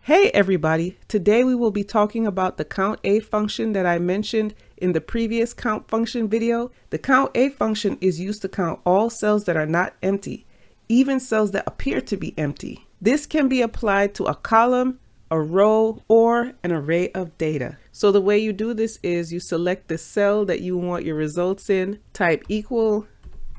Hey everybody, today we will be talking about the CountA function that I mentioned in the previous count function video. The CountA function is used to count all cells that are not empty, even cells that appear to be empty. This can be applied to a column, a row, or an array of data. So the way you do this is you select the cell that you want your results in, type equal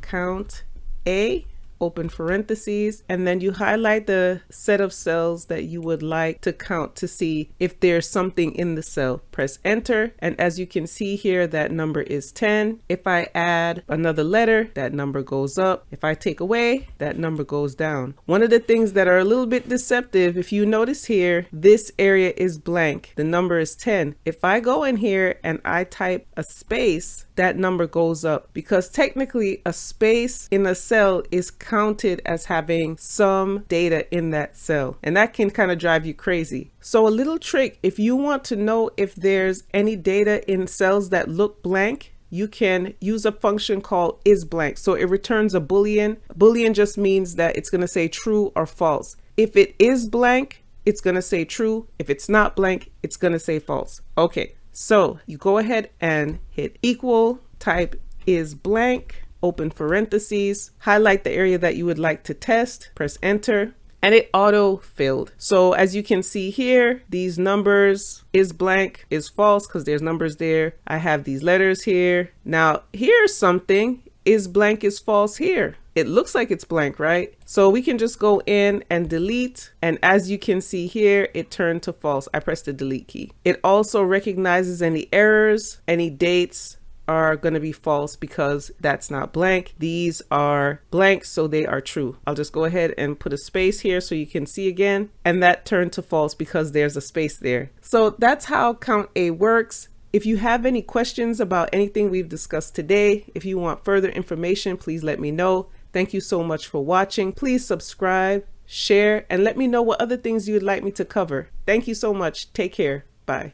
CountA, open parentheses, and then you highlight the set of cells that you would like to count to see if there's something in the cell. Press enter, and as you can see here, that number is 10. If I add another letter, that number goes up. If I take away, that number goes down. One of the things that are a little bit deceptive, if you notice here, this area is blank. The number is 10. If I go in here and I type a space, that number goes up, because technically a space in a cell is counted as having some data in that cell, and that can kind of drive you crazy. So a little trick, if you want to know if there's any data in cells that look blank, you can use a function called isblank. So it returns a boolean. Boolean just means that it's going to say true or false. If it is blank, it's going to say true. If it's not blank, it's going to say false. Okay, so you go ahead and hit equal, type isblank, open parentheses, highlight the area that you would like to test, press enter, and it auto filled. So as you can see here, these numbers is blank is false because there's numbers there. I have these letters here. Now here's something, is blank is false here. It looks like it's blank, right? So we can just go in and delete. And as you can see here, it turned to false. I pressed the delete key. It also recognizes any errors, any dates are going to be false because that's not blank. These are blank, so they are true. I'll just go ahead and put a space here so you can see again. And that turned to false because there's a space there. So that's how CountA works. If you have any questions about anything we've discussed today, if you want further information, please let me know. Thank you so much for watching. Please subscribe, share, and let me know what other things you would like me to cover. Thank you so much. Take care. Bye.